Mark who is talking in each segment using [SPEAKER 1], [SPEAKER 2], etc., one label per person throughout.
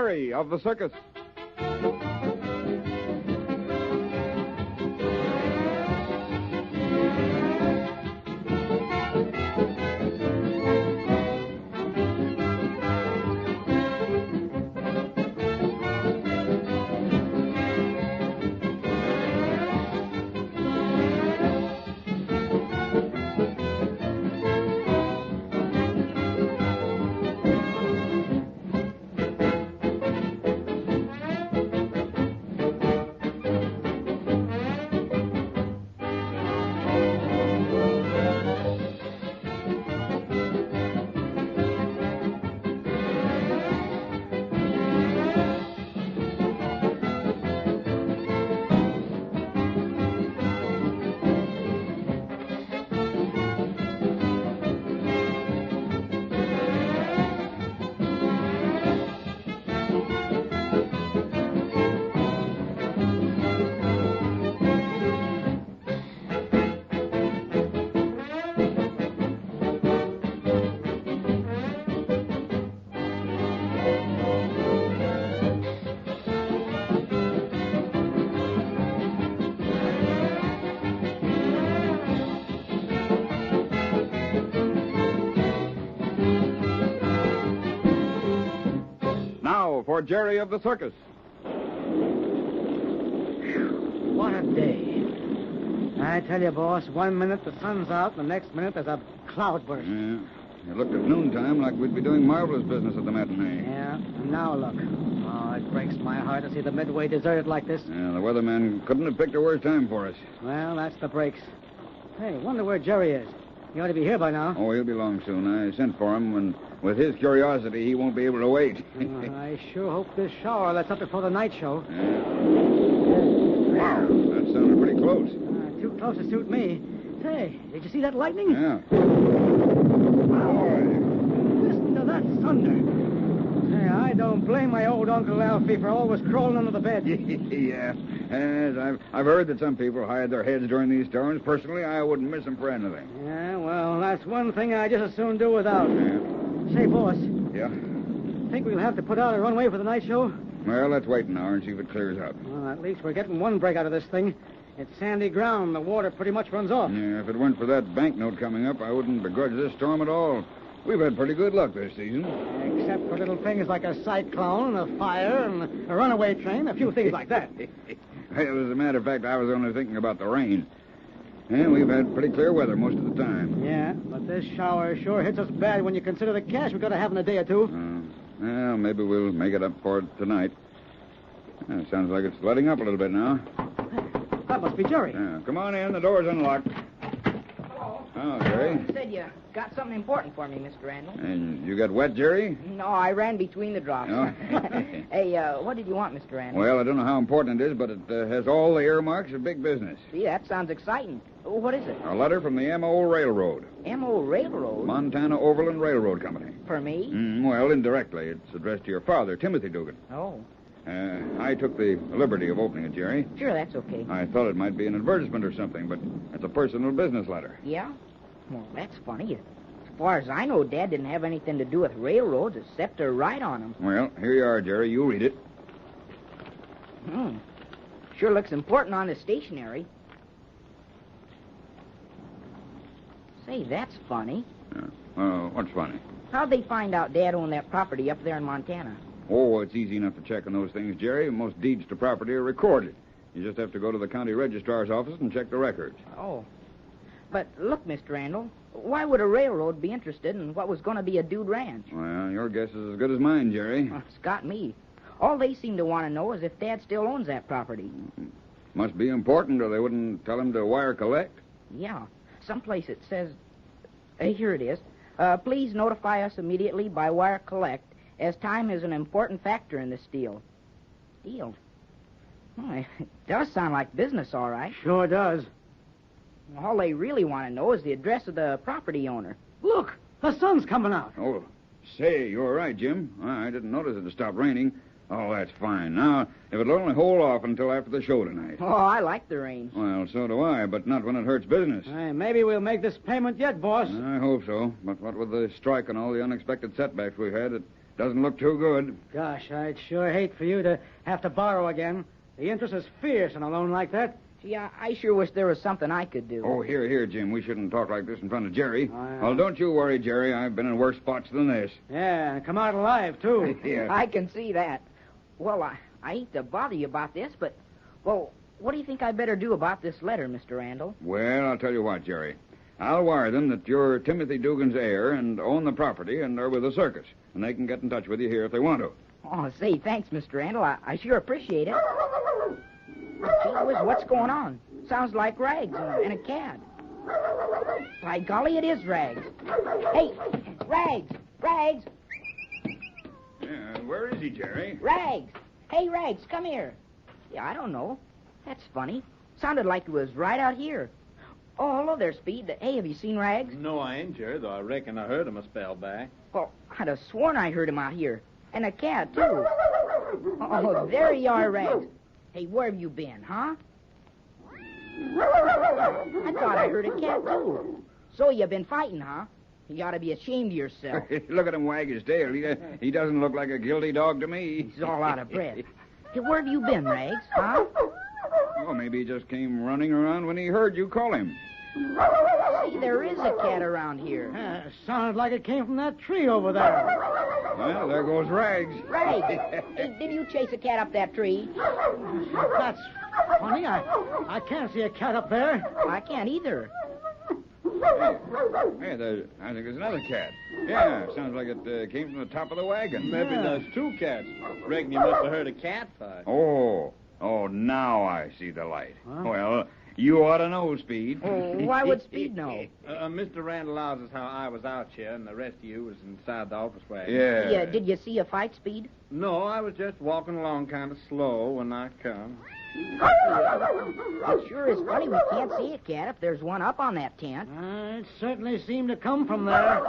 [SPEAKER 1] Jerry of the circus. For Jerry of the circus.
[SPEAKER 2] What a day. I tell you, boss, 1 minute the sun's out, the next minute there's a cloudburst.
[SPEAKER 1] Yeah. It looked at noontime like we'd be doing marvelous business at the matinee.
[SPEAKER 2] Yeah, and now look. Oh, it breaks my heart to see the Midway deserted like this.
[SPEAKER 1] Yeah, the weatherman couldn't have picked a worse time for us.
[SPEAKER 2] Well, that's the breaks. Hey, wonder where Jerry is. He ought to be here by now.
[SPEAKER 1] Oh, he'll be along soon. I sent for him, and with his curiosity, he won't be able to wait.
[SPEAKER 2] I sure hope this shower lets up before the night show.
[SPEAKER 1] Yeah. Wow, that sounded pretty close.
[SPEAKER 2] Too close to suit me. Say, did you see that lightning?
[SPEAKER 1] Yeah. Boy.
[SPEAKER 2] Listen to that thunder. Hey, I don't blame my old Uncle Alfie for always crawling under the bed.
[SPEAKER 1] Yeah. As I've heard that some people hide their heads during these storms. Personally, I wouldn't miss them for anything.
[SPEAKER 2] Yeah, well, that's one thing I just as soon do without.
[SPEAKER 1] Yeah.
[SPEAKER 2] Say, boss.
[SPEAKER 1] Yeah?
[SPEAKER 2] Think we'll have to put out a runway for the night show?
[SPEAKER 1] Well, let's wait an hour and see if it clears up.
[SPEAKER 2] Well, at least we're getting one break out of this thing. It's sandy ground. The water pretty much runs off.
[SPEAKER 1] Yeah, if it weren't for that banknote coming up, I wouldn't begrudge this storm at all. We've had pretty good luck this season.
[SPEAKER 2] Except for little things like a cyclone, a fire, and a runaway train, a few things like that.
[SPEAKER 1] Well, as a matter of fact, I was only thinking about the rain. And we've had pretty clear weather most of the time.
[SPEAKER 2] Yeah, but this shower sure hits us bad when you consider the cash we've got to have in a day or two.
[SPEAKER 1] Well, maybe we'll make it up for it tonight. Sounds like it's letting up a little bit now.
[SPEAKER 2] That must be Jerry.
[SPEAKER 1] Come on in. The door's unlocked.
[SPEAKER 3] Hello.
[SPEAKER 1] Oh, Jerry.
[SPEAKER 3] You said you got something important for me, Mr. Randall.
[SPEAKER 1] And you got wet, Jerry?
[SPEAKER 3] No, I ran between the drops.
[SPEAKER 1] Oh.
[SPEAKER 3] Hey, what did you want, Mr. Randall?
[SPEAKER 1] Well, I don't know how important it is, but it has all the earmarks of big business.
[SPEAKER 3] See, that sounds exciting. What is it?
[SPEAKER 1] A letter from the M.O. Railroad.
[SPEAKER 3] M.O. Railroad?
[SPEAKER 1] Montana Overland Railroad Company.
[SPEAKER 3] For me?
[SPEAKER 1] Well, indirectly. It's addressed to your father, Timothy Dougan.
[SPEAKER 3] Oh.
[SPEAKER 1] I took the liberty of opening it, Jerry.
[SPEAKER 3] Sure, that's okay.
[SPEAKER 1] I thought it might be an advertisement or something, but it's a personal business letter.
[SPEAKER 3] Yeah? Well, that's funny. As far as I know, Dad didn't have anything to do with railroads except to ride on them.
[SPEAKER 1] Well, here you are, Jerry. You read it.
[SPEAKER 3] Sure looks important on the stationery. Say, that's funny.
[SPEAKER 1] What's funny?
[SPEAKER 3] How'd they find out Dad owned that property up there in Montana?
[SPEAKER 1] Oh, it's easy enough to check on those things, Jerry. Most deeds to property are recorded. You just have to go to the county registrar's office and check the records.
[SPEAKER 3] Oh. But look, Mr. Randall, why would a railroad be interested in what was going to be a dude ranch?
[SPEAKER 1] Well, your guess is as good as mine, Jerry.
[SPEAKER 3] It's got me. All they seem to want to know is if Dad still owns that property.
[SPEAKER 1] Must be important, or they wouldn't tell him to wire collect.
[SPEAKER 3] Yeah. Someplace it says... here it is. Please notify us immediately by wire collect, as time is an important factor in this deal. Deal? Oh, it does sound like business, all right.
[SPEAKER 2] Sure does.
[SPEAKER 3] All they really want to know is the address of the property owner.
[SPEAKER 2] Look, the sun's coming out.
[SPEAKER 1] Oh, say, you're right, Jim. I didn't notice it had stopped raining. Oh, that's fine. Now, if it'll only hold off until after the show tonight.
[SPEAKER 3] Oh, I like the rain.
[SPEAKER 1] Well, so do I, but not when it hurts business.
[SPEAKER 2] Hey, maybe we'll make this payment yet, boss.
[SPEAKER 1] I hope so. But what with the strike and all the unexpected setbacks we've had, Doesn't look too good.
[SPEAKER 2] Gosh, I'd sure hate for you to have to borrow again. The interest is fierce on a loan like that.
[SPEAKER 3] Gee, I sure wish there was something I could do.
[SPEAKER 1] Oh, here, Jim. We shouldn't talk like this in front of Jerry.
[SPEAKER 2] Oh, yeah.
[SPEAKER 1] Well, don't you worry, Jerry. I've been in worse spots than this.
[SPEAKER 2] Yeah, and come out alive, too.
[SPEAKER 1] Yeah.
[SPEAKER 3] I can see that. Well, I hate to bother you about this, but, well, what do you think I better do about this letter, Mr. Randall?
[SPEAKER 1] Well, I'll tell you what, Jerry. I'll wire them that you're Timothy Dougan's heir and own the property and are with the circus. And they can get in touch with you here if they want to.
[SPEAKER 3] Oh, say, thanks, Mr. Randall. I sure appreciate it. Gee whiz, what's going on? Sounds like Rags and a cat. By golly, it is Rags. Hey, Rags! Rags!
[SPEAKER 1] Yeah, where is he, Jerry?
[SPEAKER 3] Rags! Hey, Rags, come here. Yeah, I don't know. That's funny. Sounded like it was right out here. Oh, hello there, Speed. Hey, have you seen Rags?
[SPEAKER 4] No, I ain't, Jerry, though I reckon I heard him a spell back.
[SPEAKER 3] Well, I'd have sworn I heard him out here. And a cat, too. Oh, there you are, Rags. Hey, where have you been, huh? I thought I heard a cat, too. So you've been fighting, huh? You ought to be ashamed of yourself.
[SPEAKER 1] Look at him wag his tail. He doesn't look like a guilty dog to me.
[SPEAKER 3] He's all out of breath. Hey, where have you been, Rags, huh?
[SPEAKER 1] Oh, maybe he just came running around when he heard you call him.
[SPEAKER 3] See, there is a cat around here.
[SPEAKER 2] Sounded like it came from that tree over there.
[SPEAKER 1] Well, there goes Rags.
[SPEAKER 3] Rags, hey, did you chase a cat up that tree?
[SPEAKER 2] That's funny. I can't see a cat up there.
[SPEAKER 3] I can't either.
[SPEAKER 1] Hey, I think there's another cat. Yeah, sounds like it came from the top of the wagon.
[SPEAKER 4] Maybe there's two cats. Reckon you must have heard a cat fight.
[SPEAKER 1] Oh, now I see the light.
[SPEAKER 2] Huh?
[SPEAKER 1] Well, you ought to know, Speed.
[SPEAKER 3] Oh, why would Speed know?
[SPEAKER 4] Mr. Randall allows us how I was out here and the rest of you was inside the office wagon.
[SPEAKER 1] Yeah.
[SPEAKER 3] Did you see a fight, Speed?
[SPEAKER 4] No, I was just walking along kind of slow when I come.
[SPEAKER 3] It sure is funny we can't see a cat if there's one up on that tent.
[SPEAKER 2] It certainly seemed to come from there.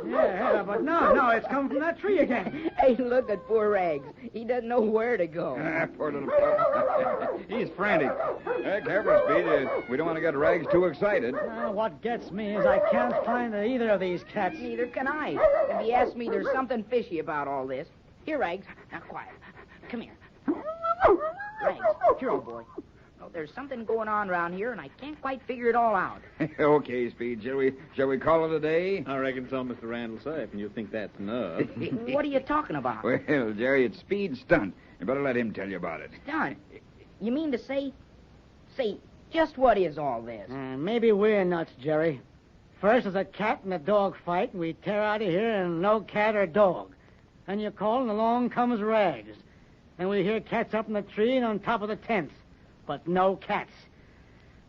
[SPEAKER 2] Yeah, but no, it's come from that tree again.
[SPEAKER 3] Hey, look at poor Rags. He doesn't know where to go.
[SPEAKER 1] Poor little pup. He's frantic. Careful, Speed. We don't want to get Rags too excited.
[SPEAKER 2] What gets me is I can't find either of these cats.
[SPEAKER 3] Neither can I. If you ask me, there's something fishy about all this. Here, Rags. Now, quiet. Come here. Rags, here, old boy. Oh, there's something going on around here, and I can't quite figure it all out.
[SPEAKER 1] Okay, Speed. Shall we call it a day?
[SPEAKER 4] I reckon so, Mr. Randall safe, and you think that's enough.
[SPEAKER 3] What are you talking about?
[SPEAKER 1] Well, Jerry, it's Speed's stunt. You better let him tell you about it.
[SPEAKER 3] Stunt? You mean to say, just what is all this?
[SPEAKER 2] Maybe we're nuts, Jerry. First there's a cat and a dog fight, and we tear out of here and no cat or dog. Then you call, and along comes Rags. And we hear cats up in the tree and on top of the tents. But no cats.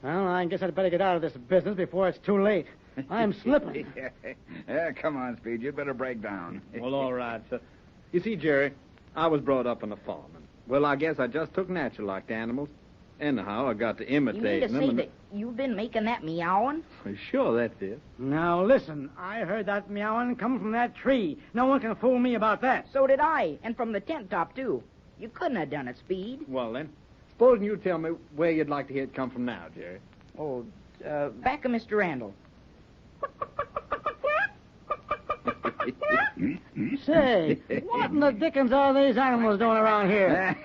[SPEAKER 2] Well, I guess I'd better get out of this business before it's too late. I'm slipping.
[SPEAKER 1] Yeah, come on, Speed. You'd better break down.
[SPEAKER 4] Well, all right, sir. You see, Jerry, I was brought up on a farm. Well, I guess I just took natural like the animals. Anyhow, I got to
[SPEAKER 3] You mean
[SPEAKER 4] imitate
[SPEAKER 3] to
[SPEAKER 4] them.
[SPEAKER 3] say
[SPEAKER 4] and-
[SPEAKER 3] that you've been making that meowing?
[SPEAKER 4] Sure, that's it.
[SPEAKER 2] Now, listen. I heard that meowing come from that tree. No one can fool me about that.
[SPEAKER 3] So did I, and from the tent top, too. You couldn't have done it, Speed.
[SPEAKER 4] Well, then, supposing you tell me where you'd like to hear it come from now, Jerry.
[SPEAKER 3] Oh, back of Mr. Randall.
[SPEAKER 2] Say, what in the dickens are these animals doing around here?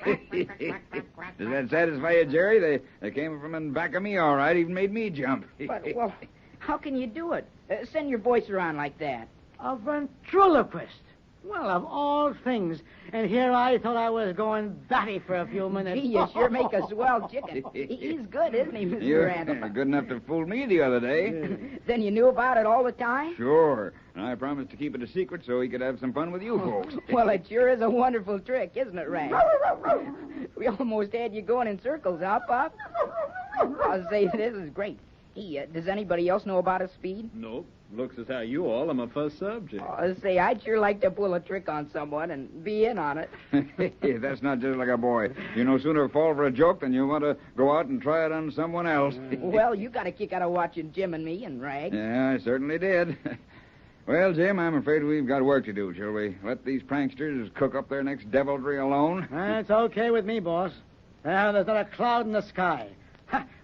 [SPEAKER 1] Does that satisfy you, Jerry? They came from in back of me, all right. Even made me jump.
[SPEAKER 3] But, well, how can you do it? Send your voice around like that.
[SPEAKER 2] A ventriloquist. Well, of all things. And here I thought I was going batty for a few minutes.
[SPEAKER 3] Gee, you sure make a swell chicken. He's good, isn't he, Mr.
[SPEAKER 1] You're
[SPEAKER 3] Randall?
[SPEAKER 1] good enough to fool me the other day.
[SPEAKER 3] Then you knew about it all the time?
[SPEAKER 1] Sure. And I promised to keep it a secret so he could have some fun with you folks.
[SPEAKER 3] Well, it sure is a wonderful trick, isn't it, Rags? We almost had you going in circles, huh, Pop? I'll say this is great. Hey, does anybody else know about his Speed?
[SPEAKER 4] Nope. Looks as how you all are my first subject.
[SPEAKER 3] I'll say I'd sure like to pull a trick on someone and be in on it.
[SPEAKER 1] That's not just like a boy. You no sooner fall for a joke than you want to go out and try it on someone else.
[SPEAKER 3] Well, you got a kick out of watching Jim and me and Rags.
[SPEAKER 1] Yeah, I certainly did. Well, Jim, I'm afraid we've got work to do, shall we? Let these pranksters cook up their next deviltry alone?
[SPEAKER 2] That's okay with me, boss. There's not a cloud in the sky.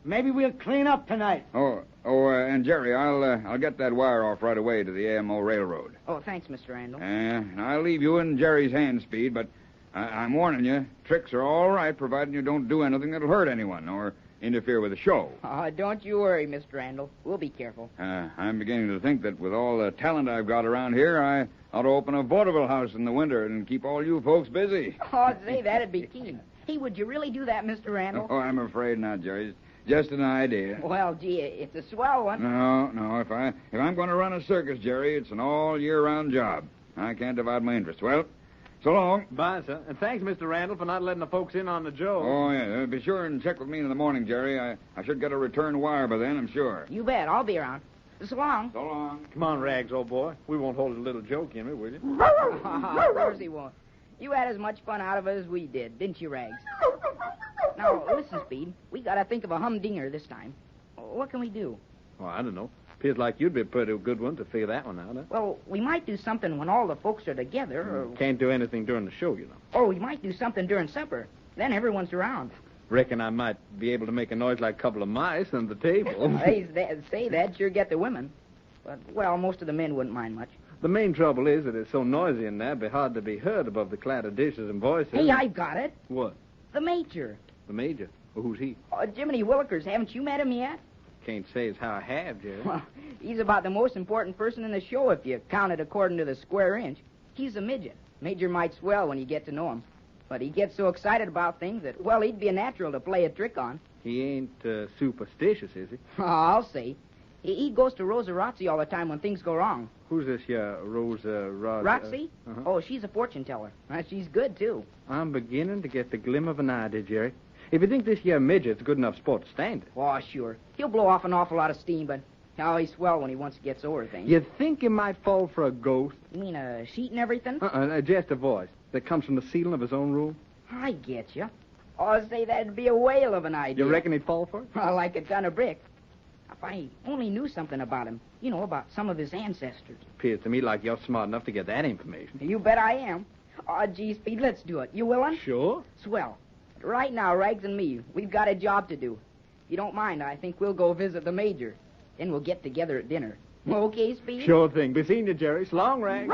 [SPEAKER 2] Maybe we'll clean up tonight.
[SPEAKER 1] And Jerry, I'll get that wire off right away to the AMO Railroad.
[SPEAKER 3] Oh, thanks, Mr. Randall.
[SPEAKER 1] And I'll leave you in Jerry's hand, Speed, but I'm warning you, tricks are all right, providing you don't do anything that'll hurt anyone or interfere with the show.
[SPEAKER 3] Don't you worry, Mr. Randall. We'll be careful.
[SPEAKER 1] I'm beginning to think that with all the talent I've got around here, I ought to open a vaudeville house in the winter and keep all you folks busy.
[SPEAKER 3] Oh, say, that'd be keen. Hey, would you really do that, Mr. Randall?
[SPEAKER 1] Oh, I'm afraid not, Jerry. It's just an idea.
[SPEAKER 3] Well, gee, it's a swell one.
[SPEAKER 1] No. If I'm going to run a circus, Jerry, it's an all-year-round job. I can't divide my interest. Well, so long.
[SPEAKER 4] Bye, sir. And thanks, Mr. Randall, for not letting the folks in on the joke.
[SPEAKER 1] Oh, yeah. Be sure and check with me in the morning, Jerry. I should get a return wire by then, I'm sure.
[SPEAKER 3] You bet. I'll be around. So long.
[SPEAKER 1] So long.
[SPEAKER 4] Come on, Rags, old boy. We won't hold a little joke in it, will you?
[SPEAKER 3] Of course he won't. You had as much fun out of it as we did, didn't you, Rags? Now, listen, Speed. We gotta think of a humdinger this time. What can we do?
[SPEAKER 4] Oh, I don't know. Appears like you'd be a pretty good one to figure that one out, huh?
[SPEAKER 3] Well, we might do something when all the folks are together. Or...
[SPEAKER 4] Can't do anything during the show, you know.
[SPEAKER 3] Or we might do something during supper. Then everyone's around.
[SPEAKER 4] Reckon I might be able to make a noise like a couple of mice on the table.
[SPEAKER 3] Say that, sure get the women. But, well, most of the men wouldn't mind much.
[SPEAKER 4] The main trouble is that it's so noisy in there, it'd be hard to be heard above the clatter of dishes and voices.
[SPEAKER 3] Hey, I've got it.
[SPEAKER 4] What?
[SPEAKER 3] The Major.
[SPEAKER 4] The Major? Well, who's he?
[SPEAKER 3] Jiminy Willikers. Haven't you met him yet?
[SPEAKER 4] Can't say as how I have, Jerry.
[SPEAKER 3] Well, he's about the most important person in the show if you count it according to the square inch. He's a midget. Major might swell when you get to know him. But he gets so excited about things that, well, he'd be a natural to play a trick on.
[SPEAKER 4] He ain't superstitious, is he?
[SPEAKER 3] Oh, I'll say. He goes to Rosa Roxy all the time when things go wrong.
[SPEAKER 4] Who's this here, Rosa
[SPEAKER 3] Roxy?
[SPEAKER 4] Uh-huh.
[SPEAKER 3] Oh, she's a fortune teller. She's good, too.
[SPEAKER 4] I'm beginning to get the glim of an idea, Jerry. If you think this here midget's good enough sport to stand it.
[SPEAKER 3] Oh, sure. He'll blow off an awful lot of steam, but he's swell when he once gets over things.
[SPEAKER 4] You think he might fall for a ghost?
[SPEAKER 3] You mean a sheet and everything?
[SPEAKER 4] Just a voice that comes from the ceiling of his own room.
[SPEAKER 3] I get you. Oh, say, that'd be a whale of an idea.
[SPEAKER 4] You reckon he'd fall for it?
[SPEAKER 3] Like a ton of brick. If I only knew something about him, you know, about some of his ancestors.
[SPEAKER 4] Appears to me like you're smart enough to get that information.
[SPEAKER 3] You bet I am. Oh, gee, Speed, let's do it. You willin'?
[SPEAKER 4] Sure.
[SPEAKER 3] Swell. Right now, Rags and me, we've got a job to do. If you don't mind, I think we'll go visit the Major. Then we'll get together at dinner. Okay, Speed?
[SPEAKER 4] Sure thing. Be seeing you, Jerry. So long, Rags.